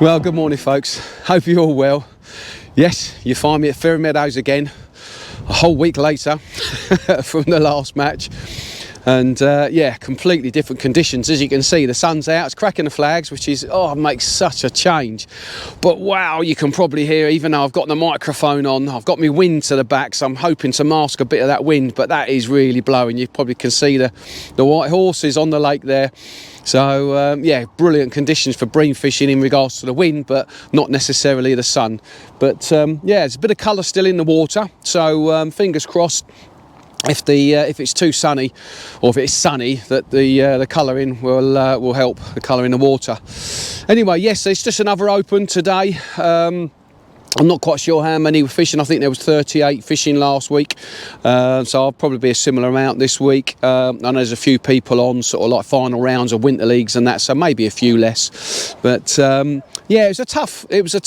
Well, good morning folks, hope you're all well. Yes, you find me at Ferry Meadows again, a whole week later from the last match. And yeah, completely different conditions. As you can see, the sun's out, it's cracking the flags, which is, makes such a change. But wow, you can probably hear, even though I've got the microphone on, I've got my wind to the back, so I'm hoping to mask a bit of that wind, but that is really blowing. You probably can see the white horses on the lake there. So yeah, brilliant conditions for bream fishing in regards to the wind, but not necessarily the sun. But yeah, there's a bit of colour still in the water, so fingers crossed. If it's too sunny, or if it's sunny, that the colouring will help the colour in the water. Anyway, yes, it's just another open today. I'm not quite sure how many were fishing. I think there was 38 fishing last week, so I'll probably be a similar amount this week. I know there's a few people on sort of like final rounds of winter leagues and that, so maybe a few less. But yeah, it was a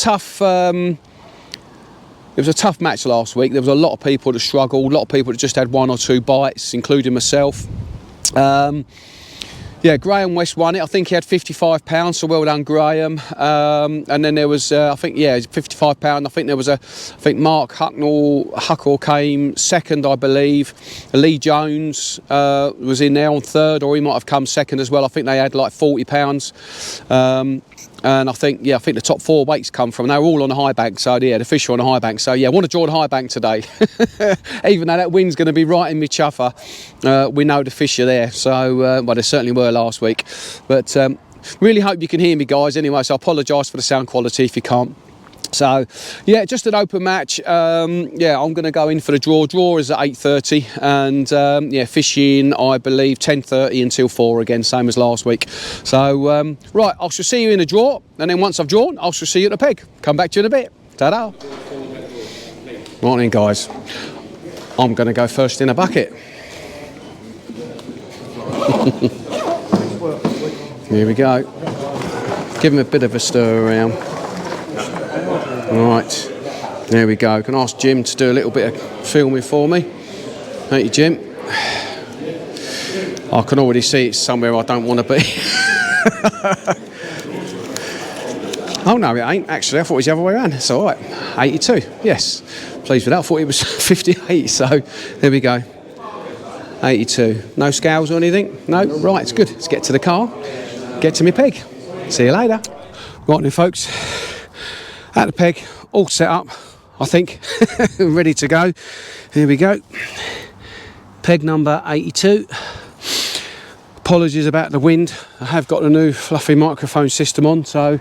tough match last week. There was a lot of people that struggled, a lot of people that just had one or two bites, including myself. Yeah, Graham West won it. I think he had £55, so well done, Graham. And then there was, I think, yeah, £55. I think there was Mark Hucknall came second, I believe. Lee Jones was in there on third, or he might have come second as well. I think they had like £40. And I think the top four weights come from. They were all on the high bank, so yeah, the fish are on the high bank. So yeah, I want to draw the high bank today. Even though that wind's going to be right in me chuffer, we know the fish are there. So well, they certainly were last week. But really hope you can hear me, guys. Anyway, so I apologise for the sound quality if you can't. So yeah, just an open match. Yeah, I'm going to go in for the draw. Draw is at 8:30, and yeah, fishing I believe 10:30 until 4 again, same as last week. So right, I shall see you in the draw, and then once I've drawn, I shall see you at the peg. Come back to you in a bit. Ta-da. Morning, guys. I'm going to go first in a bucket. Here we go. Give him a bit of a stir around. Right, there we go. Can I ask Jim to do a little bit of filming for me? Thank you, Jim. I can already see it's somewhere I don't want to be. Oh no, it ain't actually. I thought it was the other way around. It's all right. 82. Yes, pleased with that. I thought it was 58. So there we go. 82. No scales or anything? No. Right, it's good. Let's get to the car. Get to me peg. See you later. Right then, folks. At the peg, all set up, I think, ready to go. Here we go. Peg number 82. Apologies about the wind. I have got a new fluffy microphone system on, so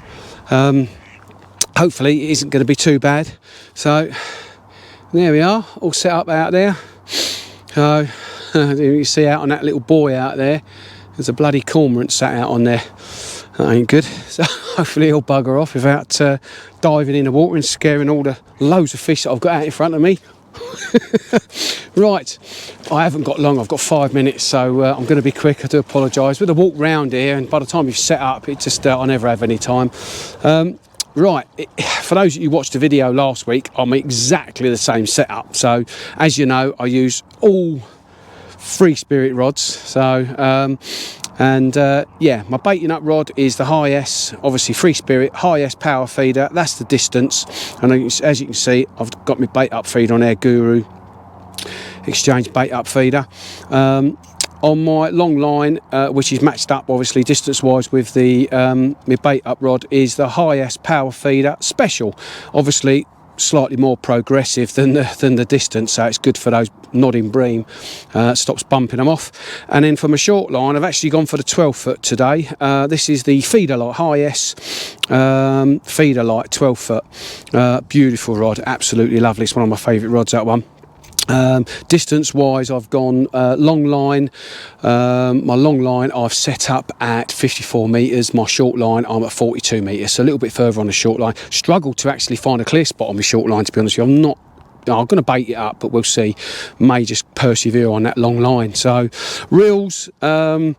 hopefully it isn't going to be too bad. So there we are, all set up out there. So you see out on that little buoy out there, there's a bloody cormorant sat out on there. That ain't good. So hopefully he'll bugger off without diving in the water and scaring all the loads of fish that I've got out in front of me. Right, I haven't got long. I've got 5 minutes, so I'm going to be quick. I do apologise. With a walk round here, and by the time you've set up, it just I never have any time. Right, for those of you who watched the video last week, I'm exactly the same setup. So as you know, I use all free spirit rods. So yeah, my baiting up rod is the high S, obviously free spirit, high S power feeder. That's the distance, and as you can see, I've got my bait up feeder on Air Guru Exchange bait up feeder. On my long line, which is matched up obviously distance wise with the my bait up rod, is the high S power feeder special, obviously slightly more progressive than the distance, so it's good for those nodding bream, stops bumping them off. And then for my short line, I've actually gone for the 12 foot today. This is the feeder light, high S feeder light 12 foot. Beautiful rod, absolutely lovely. It's one of my favourite rods, that one. Distance wise, I've gone long line. My long line I've set up at 54 metres. My short line I'm at 42 metres, so a little bit further on the short line. Struggled to actually find a clear spot on my short line, to be honest with you. I'm going to bait it up, but we'll see. May just persevere on that long line. So reels, they're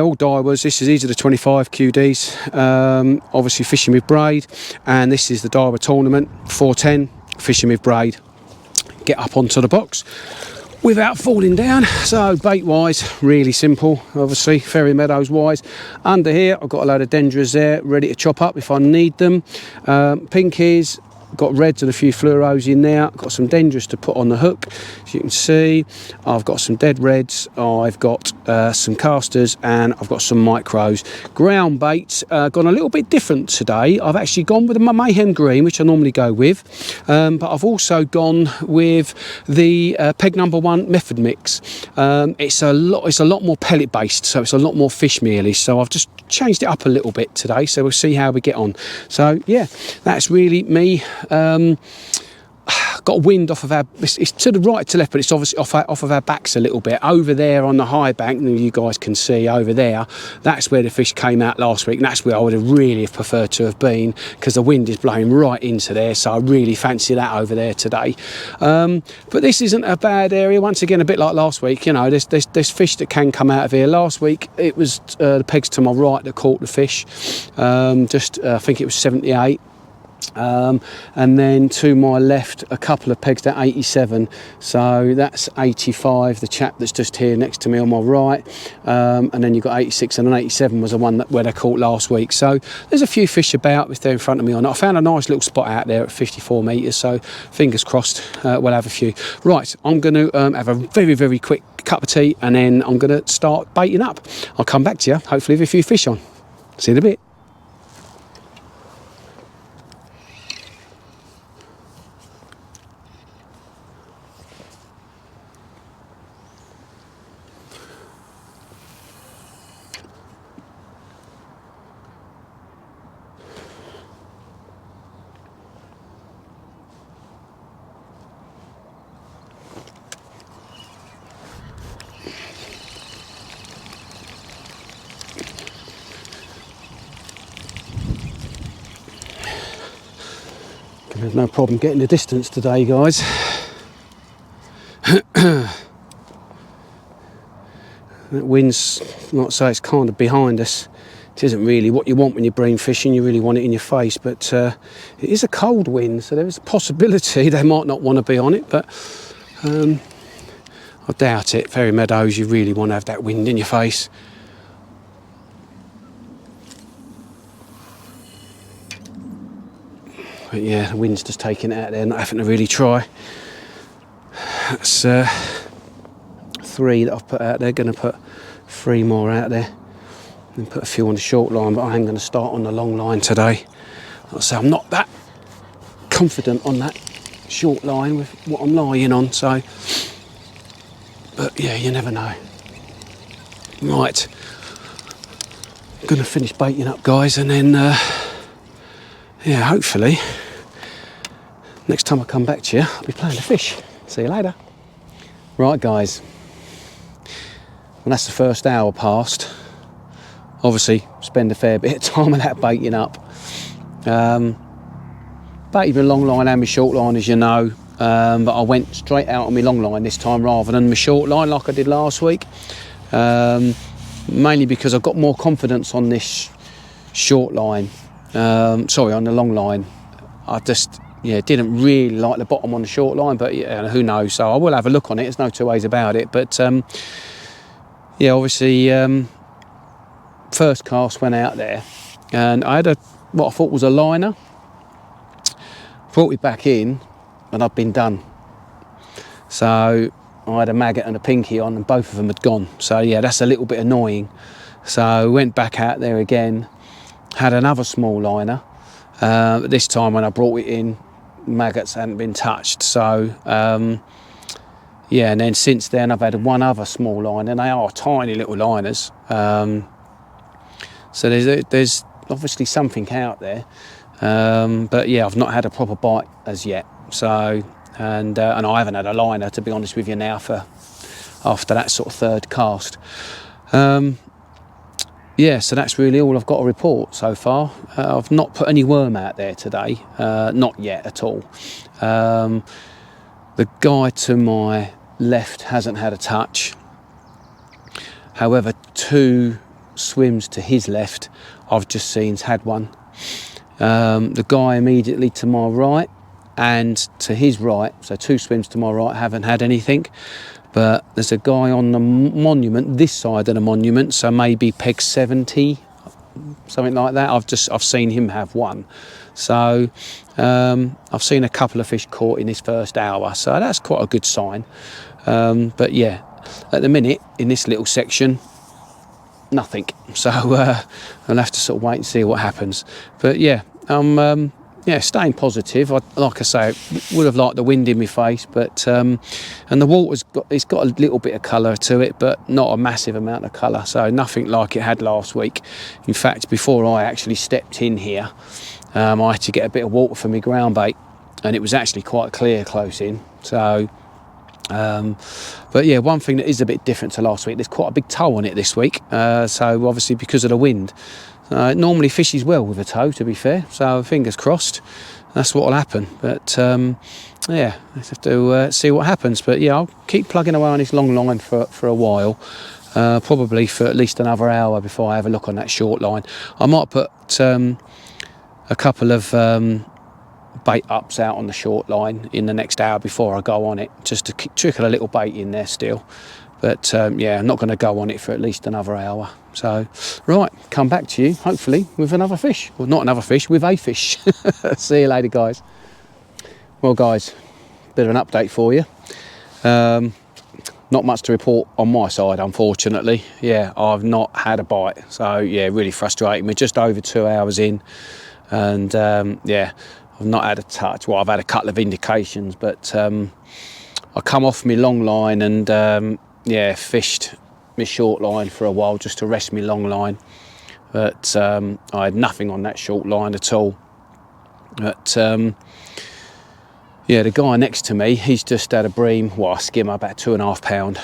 all Daiwas. These are the 25 QDs, obviously fishing with braid, and this is the Daiwa tournament 410 fishing with braid. Get up onto the box, without falling down. So bait wise, really simple, obviously Ferry Meadows wise. Under here I've got a load of dendras there ready to chop up if I need them. Pinkies, got reds and a few fluoros in there. Got some dendras to put on the hook, as you can see. I've got some dead reds, I've got some casters, and I've got some micros. Ground baits gone a little bit different today. I've actually gone with my Mayhem Green, which I normally go with, but I've also gone with the Peg number 1 method mix. It's a lot more pellet based, so it's a lot more fish mealy, so I've just changed it up a little bit today, so we'll see how we get on. So yeah, that's really me. Got wind off of our, it's to the right to left, but it's obviously off of our backs a little bit. Over there on the high bank, you guys can see over there, that's where the fish came out last week, and that's where I would have really preferred to have been, because the wind is blowing right into there, so I really fancy that over there today. But this isn't a bad area. Once again, a bit like last week, you know, there's fish that can come out of here. Last week it was the pegs to my right that caught the fish, I think it was 78. And then to my left a couple of pegs at 87, so that's 85, the chap that's just here next to me on my right, and then you've got 86, and an 87 was the one where they caught last week. So there's a few fish about if they're in front of me or not. I found a nice little spot out there at 54 metres, so fingers crossed we'll have a few. Right, I'm going to have a very quick cup of tea, and then I'm going to start baiting up. I'll come back to you hopefully with a few fish on. See you in a bit. There's no problem getting the distance today, guys. That wind's, like I say, it's kind of behind us. It isn't really what you want when you're bream fishing. You really want it in your face, but it is a cold wind, so there is a possibility they might not want to be on it, but I doubt it. Ferry Meadows, you really want to have that wind in your face. But yeah, the wind's just taking it out there, not having to really try. That's 3 that I've put out there. Going to put 3 more out there and put a few on the short line, but I am going to start on the long line today. Like I say, I'm not that confident on that short line with what I'm lying on, so, but yeah, you never know. Right, I'm going to finish baiting up, guys, and then yeah, hopefully next time I come back to you I'll be playing the fish. See you later. Right, guys, and that's the first hour past. Obviously spend a fair bit of time with that baiting up. Baited with long line and my short line, as you know, but I went straight out on my long line this time rather than my short line like I did last week, mainly because I've got more confidence on this short line. Sorry, on the long line. I just, yeah, didn't really like the bottom on the short line, but yeah, who knows. So I will have a look on it. There's no two ways about it. But yeah, obviously, first cast went out there, and I had what I thought was a liner. Brought it back in, and I'd been done. So I had a maggot and a pinky on, and both of them had gone. So yeah, that's a little bit annoying. So went back out there again. Had another small liner. This time when I brought it in, maggots hadn't been touched. So yeah, and then since then I've had one other small liner, and they are tiny little liners. So there's obviously something out there, but yeah, I've not had a proper bite as yet. So and I haven't had a liner, to be honest with you, now for after that sort of third cast. Yeah, so that's really all I've got to report so far. I've not put any worm out there today, not yet at all. The guy to my left hasn't had a touch. However, 2 swims to his left, I've just seen's had one. The guy immediately to my right and to his right, so 2 swims to my right, haven't had anything. But there's a guy on the monument, this side of the monument, so maybe peg 70, something like that. I've seen him have one. So I've seen a couple of fish caught in this first hour, so that's quite a good sign. But yeah, at the minute in this little section, nothing. So I'll have to sort of wait and see what happens. But yeah, yeah, staying positive. Like I say, would have liked the wind in my face, but and the water's got a little bit of colour to it, but not a massive amount of colour. So nothing like it had last week. In fact, before I actually stepped in here, I had to get a bit of water for my ground bait, and it was actually quite clear close in. So. But yeah, one thing that is a bit different to last week, there's quite a big toe on it this week, so obviously because of the wind. It normally fishes well with a toe, to be fair, so fingers crossed that's what will happen. But yeah, let's have to see what happens. But yeah, I'll keep plugging away on this long line for a while, probably for at least another hour before I have a look on that short line. I might put a couple of bait ups out on the short line in the next hour before I go on it, just to trickle a little bait in there still. But yeah, I'm not going to go on it for at least another hour. So right, come back to you hopefully with another fish. Well, not another fish, with a fish. See you later, guys. Well guys, bit of an update for you. Not much to report on my side, unfortunately. Yeah, I've not had a bite, so yeah, really frustrating. We're just over 2 hours in, and yeah, I've not had a touch. Well, I've had a couple of indications, but I come off my long line and yeah, fished my short line for a while just to rest my long line. But I had nothing on that short line at all. But yeah, the guy next to me, he's just had a bream, well, a skimmer, about 2.5 pound.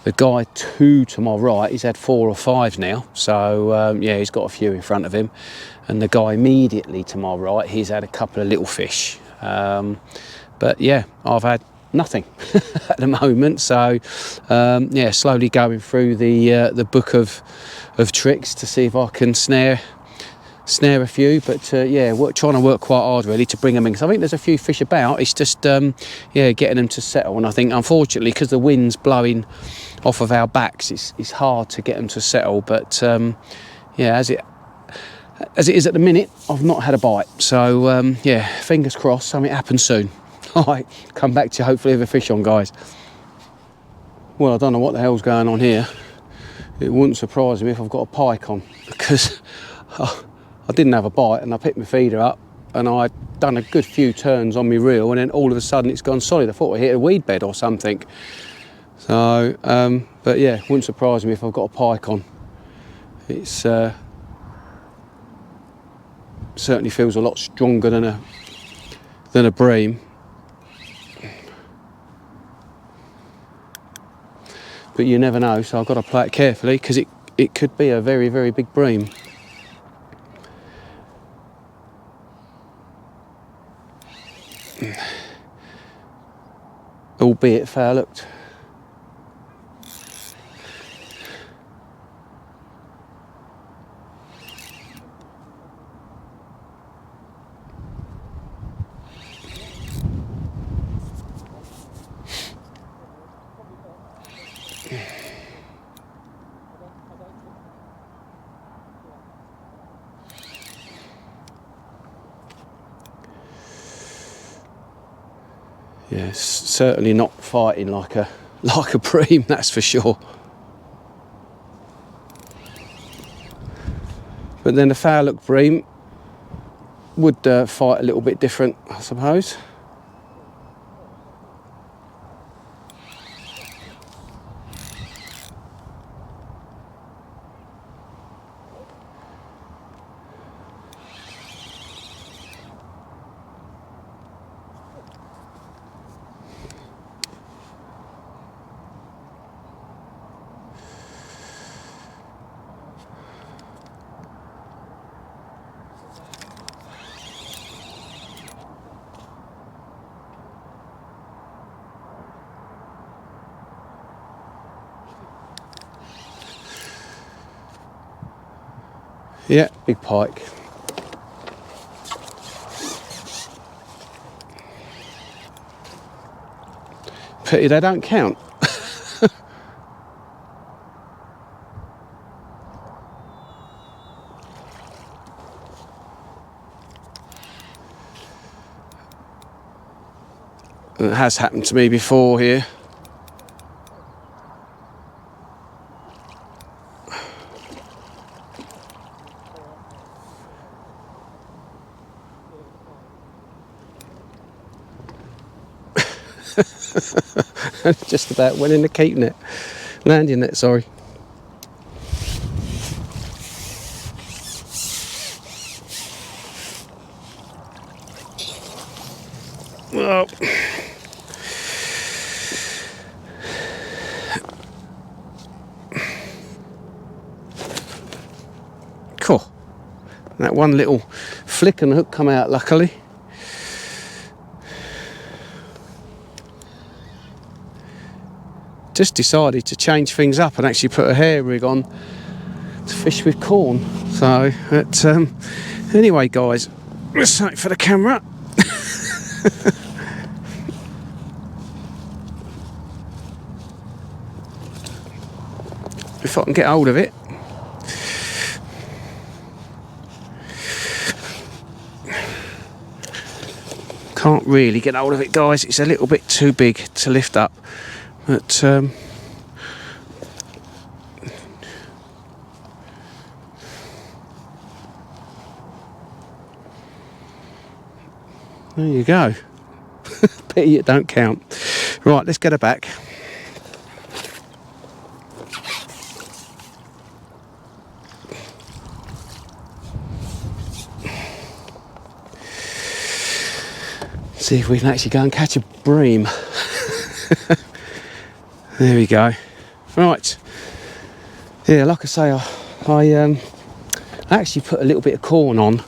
The guy to my right, he's had 4 or 5 now. So yeah, he's got a few in front of him. And the guy immediately to my right, he's had a couple of little fish. But yeah, I've had nothing at the moment. So yeah, slowly going through the book of tricks to see if I can snare a few. But yeah, trying to work quite hard really to bring them in, because I think there's a few fish about. It's just yeah, getting them to settle. And I think unfortunately, because the wind's blowing off of our backs, it's hard to get them to settle. But yeah, as it is at the minute, I've not had a bite. So yeah, fingers crossed something happens soon. All right, come back to you hopefully with a fish on, guys. Well, I don't know what the hell's going on here. It wouldn't surprise me if I've got a pike on, because I didn't have a bite and I picked my feeder up and I'd done a good few turns on my reel, and then all of a sudden it's gone solid. I thought I hit a weed bed or something. So, but yeah, wouldn't surprise me if I've got a pike on. It's certainly feels a lot stronger than a bream. But you never know, so I've got to play it carefully, because it could be a very, very big bream. Albeit foul looked. Yeah, certainly not fighting like a bream, that's for sure. But then the foul look bream would fight a little bit different, I suppose. Yeah, big pike. Pity they don't count. It has happened to me before here. Just about went in the keep net, landing net, sorry. Well, cool. That one little flick and the hook come out luckily. Just decided to change things up and actually put a hair rig on to fish with corn. So, anyway, guys, let's take for the camera. If I can get hold of it. Can't really get hold of it, guys. It's a little bit too big to lift up. But there you go. Pity it don't count. Right, let's get her back. See if we can actually go and catch a bream. There we go. Right. Yeah, like I say, I actually put a little bit of corn on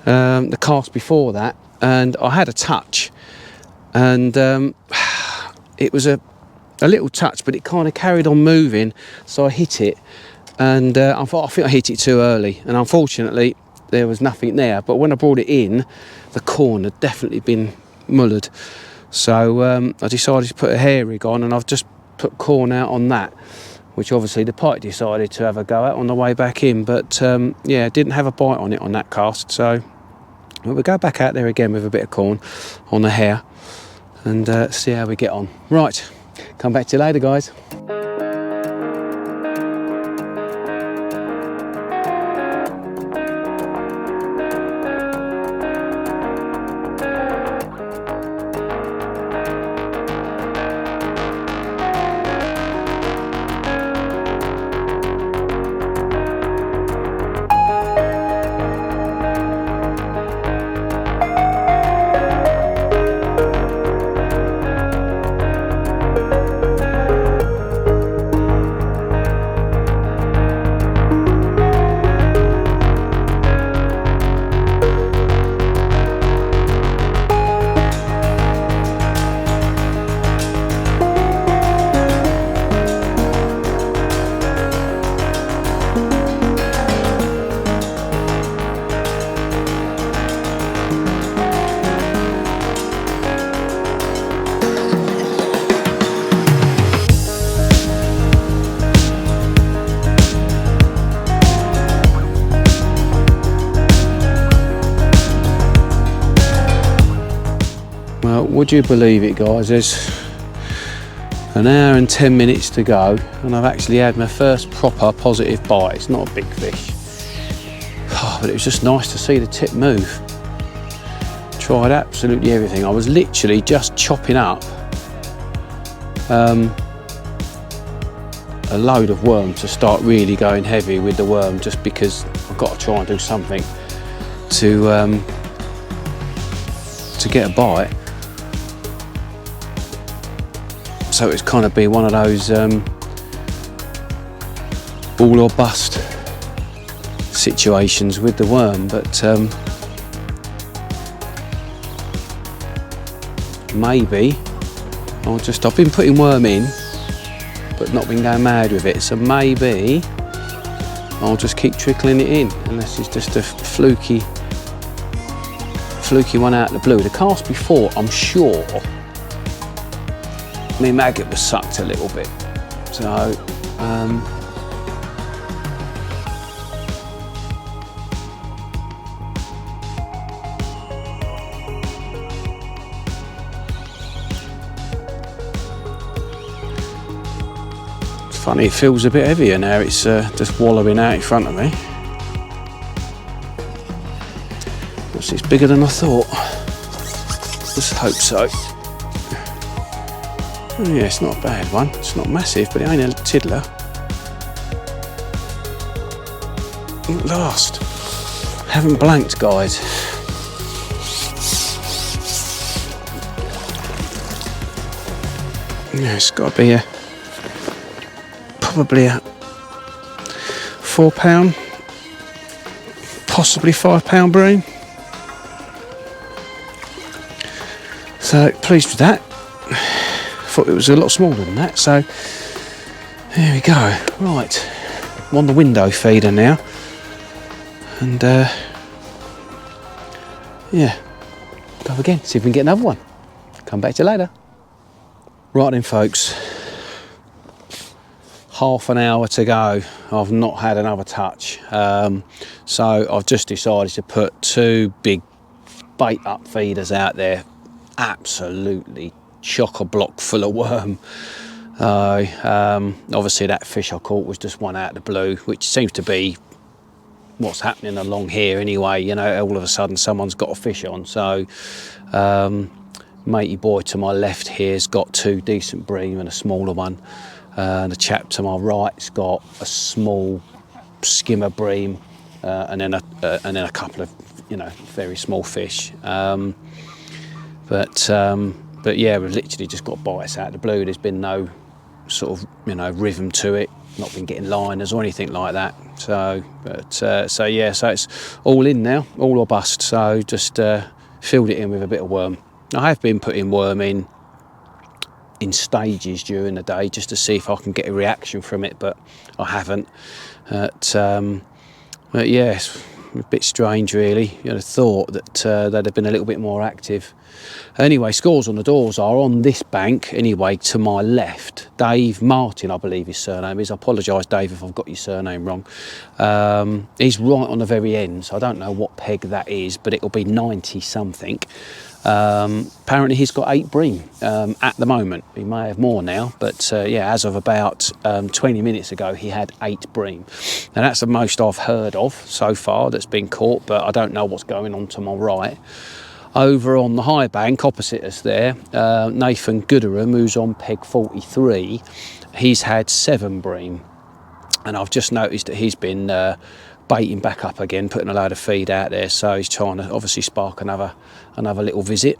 the cast before that, and I had a touch, and it was a little touch, but it kind of carried on moving, so I hit it, and I think I hit it too early, and unfortunately there was nothing there. But when I brought it in, the corn had definitely been mullered, so I decided to put a hair rig on, and I've just put corn out on that, which obviously the pike decided to have a go at on the way back in, but yeah, didn't have a bite on it on that cast, so we'll go back out there again with a bit of corn on the hair and see how we get on. Right, come back to you later, guys. Well, would you believe it, guys, there's an hour and 10 minutes to go and I've actually had my first proper positive bite. It's not a big fish, but it was just nice to see the tip move. Tried absolutely everything. I was literally just chopping up a load of worm to start really going heavy with the worm, just because I've got to try and do something to get a bite. So it's kind of be one of those all or bust situations with the worm, but maybe I've been putting worm in but not been going mad with it, so maybe I'll just keep trickling it in, unless it's just a fluky one out of the blue. The cast before, I'm sure, my maggot was sucked a little bit. So it's funny, it feels a bit heavier now. It's just wallowing out in front of me. It's bigger than I thought. Let's hope so. Oh yeah, it's not a bad one. It's not massive, but it ain't a tiddler. At last. Haven't blanked, guys. Yeah, it's got to be probably a £4, possibly £5 bream. So pleased with that. Thought it was a lot smaller than that. So there we go. Right, I'm on the window feeder now, and yeah, go again. See if we can get another one. Come back to you later. Right then, folks. Half an hour to go. I've not had another touch. So I've just decided to put 2 big bait up feeders out there. Absolutely chock-a-block full of worm. Obviously that fish I caught was just one out of the blue, which seems to be what's happening along here anyway. You know, all of a sudden someone's got a fish on. So matey boy to my left here's got 2 decent bream and a smaller one, and the chap to my right's got a small skimmer bream, and then a couple of, you know, very small fish. But yeah, we've literally just got bites out of the blue. There's been no sort of, you know, rhythm to it. Not been getting liners or anything like that. So, so yeah, so it's all in now, all or bust. So just filled it in with a bit of worm. I have been putting worm in stages during the day just to see if I can get a reaction from it, but I haven't. But yeah, it's a bit strange really. You'd have thought that they'd have been a little bit more active. Anyway, scores on the doors are on this bank anyway, to my left. Dave Martin, I believe his surname is. I apologise, Dave, if I've got your surname wrong. He's right on the very end, so I don't know what peg that is, but it'll be 90 something. Apparently he's got 8 bream at the moment. He may have more now, but yeah, as of about 20 minutes ago, he had 8 bream. Now that's the most I've heard of so far that's been caught, but I don't know what's going on to my right. Over on the high bank opposite us there, Nathan Gooderham, who's on peg 43, he's had 7 bream. And I've just noticed that he's been baiting back up again, putting a load of feed out there, so he's trying to obviously spark another little visit.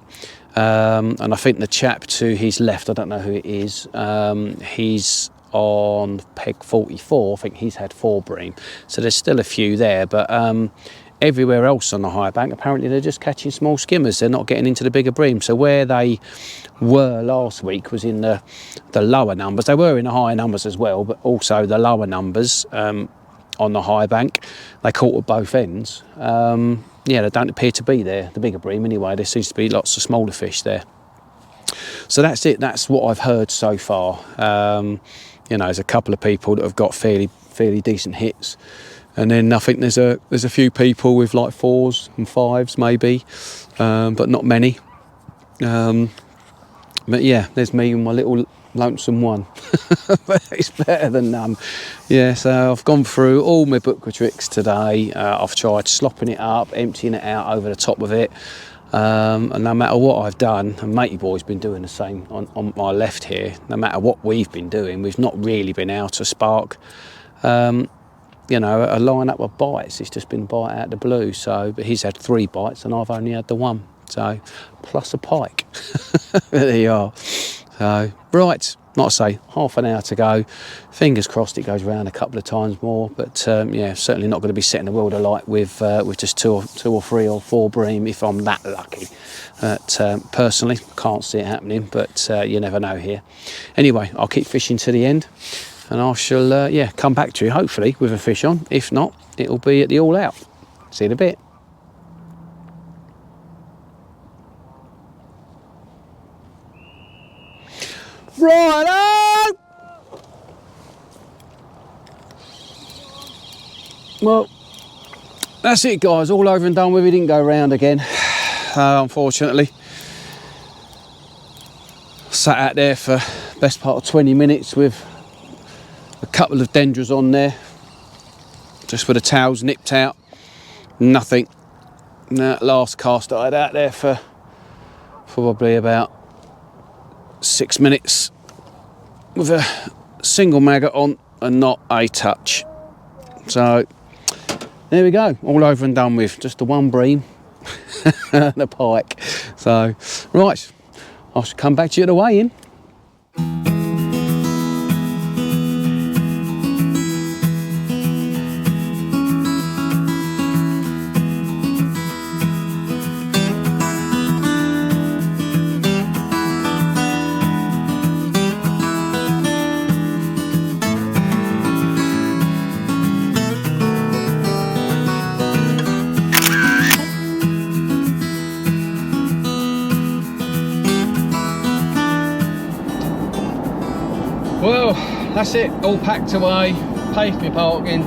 And I think the chap to his left, I don't know who it is, he's on peg 44, I think he's had 4 bream. So there's still a few there, but everywhere else on the high bank, apparently they're just catching small skimmers. They're not getting into the bigger bream. So where they were last week was in the lower numbers. They were in the higher numbers as well, but also the lower numbers on the high bank. They caught at both ends. Yeah, they don't appear to be there, the bigger bream anyway. There seems to be lots of smaller fish there. So that's it. That's what I've heard so far. You know, there's a couple of people that have got fairly decent hits. And then I think there's a few people with like 4s and 5s maybe, but not many. But yeah, there's me and my little lonesome one. But it's better than none. Yeah, so I've gone through all my booker tricks today. I've tried slopping it up, emptying it out over the top of it. And no matter what I've done, and matey boy's been doing the same on my left here, no matter what we've been doing, we've not really been able to spark you know, a line-up of bites. It's just been a bite out of the blue. So, but he's had 3 bites and I've only had the 1. So, plus a pike. There you are. So, right, like I say, half an hour to go. Fingers crossed it goes round a couple of times more. But yeah, certainly not going to be setting the world alight with just 2 or 3 or 4 bream if I'm that lucky. But personally, can't see it happening. But you never know here. Anyway, I'll keep fishing to the end. And I shall, yeah, come back to you, hopefully, with a fish on. If not, it'll be at the all out. See you in a bit. Right. Well, that's it, guys. All over and done with. We didn't go round again, unfortunately. Sat out there for best part of 20 minutes with a couple of dendras on there, just with the tails nipped out. Nothing. That last cast I had out there for probably about 6 minutes with a single maggot on and not a touch. So there we go, all over and done with. Just the one bream and a pike. So right, I shall come back to you at the weigh-in. Well, that's it, all packed away, paid for my parking,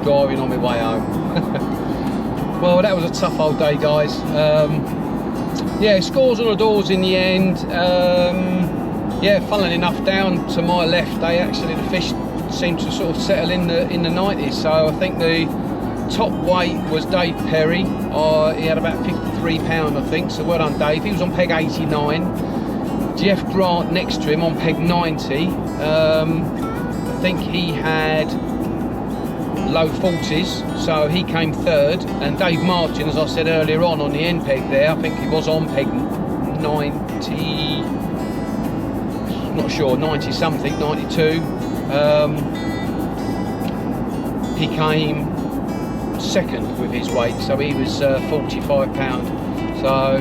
driving on my way home. Well, that was a tough old day, guys. Yeah, scores on the doors in the end. Yeah, funnily enough, down to my left, the fish seemed to sort of settle in the 90s. So I think the top weight was Dave Perry. He had about 53 pound, I think. So well done, Dave. He was on peg 89. Jeff Grant next to him on peg 90. I think he had low 40s, so he came third. And Dave Martin, as I said earlier on the end peg there, I think he was on peg 90, not sure, 90 something, 92. He came second with his weight, so he was 45 pound. So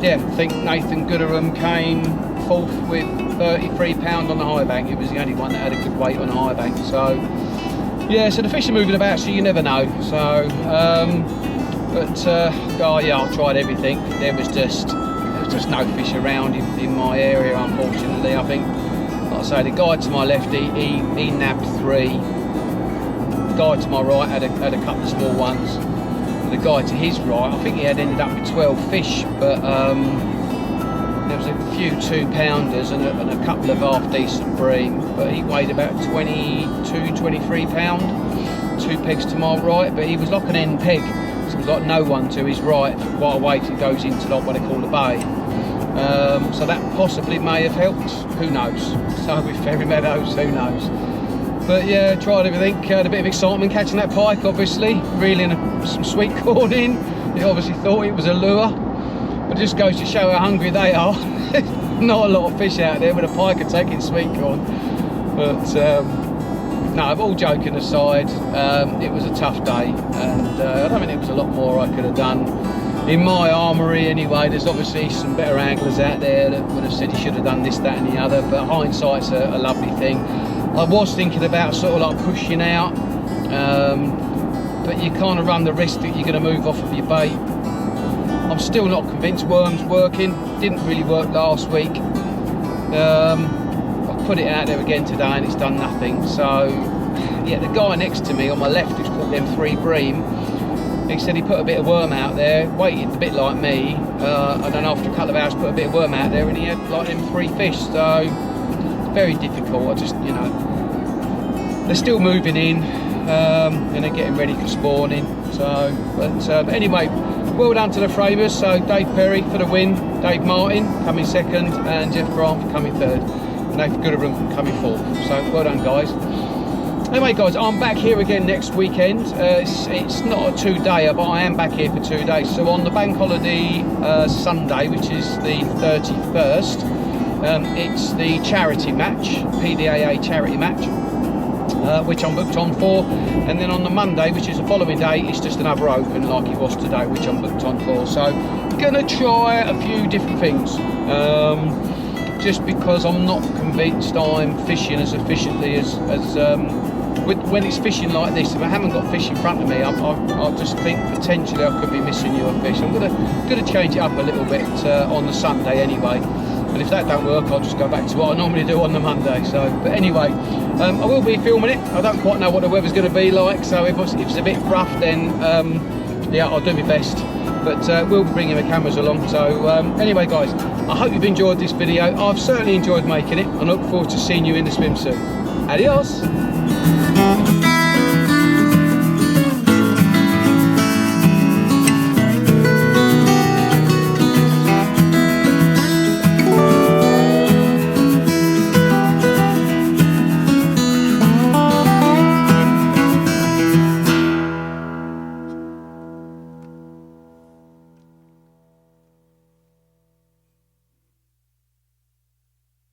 yeah, I think Nathan Gooderham came fourth with 33 pound on the high bank. He was the only one that had a good weight on the high bank. So yeah, so the fish are moving about, so you never know. So oh yeah, I tried everything. There was just no fish around in my area, unfortunately. I think, like I say, the guy to my left, he nabbed 3. The guy to my right had a couple of small ones. The guy to his right, I think he had ended up with 12 fish, but there was a few 2-pounders and a couple of half-decent bream, but he weighed about 22, 23 pound, 2 pegs to my right, but he was like an end peg, so it was like no one to his right, quite a way to goes into like what they call the bay. So that possibly may have helped, who knows? So with Ferry Meadows, who knows? But yeah, tried everything, had a bit of excitement catching that pike, obviously, reeling some sweet corn in. He obviously thought it was a lure, but it just goes to show how hungry they are. Not a lot of fish out there with a pike are taking sweet corn. But no, all joking aside, it was a tough day, and I don't think there was a lot more I could have done. In my armoury anyway, there's obviously some better anglers out there that would have said you should have done this, that and the other, but hindsight's a lovely thing. I was thinking about sort of like pushing out, but you kind of run the risk that you're going to move off of your bait. I'm still not convinced worm's working. Didn't really work last week. I put it out there again today and it's done nothing. So yeah, the guy next to me on my left who's caught them 3 bream, he said he put a bit of worm out there, waited a bit like me, and then after a couple of hours put a bit of worm out there and he had like them 3 fish. So very difficult. I just, you know, they're still moving in, and they're getting ready for spawning. So, but anyway, well done to the framers. So Dave Perry for the win, Dave Martin coming second, and Jeff Grant for coming third, and Nathan Gooderham coming fourth. So well done, guys. Anyway, guys, I'm back here again next weekend. It's not a 2-dayer, but I am back here for 2 days. So on the bank holiday Sunday, which is the 31st. It's the charity match, PDAA charity match, which I'm booked on for, and then on the Monday, which is the following day, it's just another open like it was today, which I'm booked on for. So gonna try a few different things, just because I'm not convinced I'm fishing as efficiently as when it's fishing like this. If I haven't got fish in front of me, I just think potentially I could be missing you a fish. I'm gonna change it up a little bit on the Sunday anyway. and if that don't work, I'll just go back to what I normally do on the Monday. So, but anyway, I will be filming it. I don't quite know what the weather's going to be like, so if it's a bit rough, then yeah, I'll do my best. But we'll be bringing the cameras along. So anyway, guys, I hope you've enjoyed this video. I've certainly enjoyed making it, and I look forward to seeing you in the swimsuit. Adios.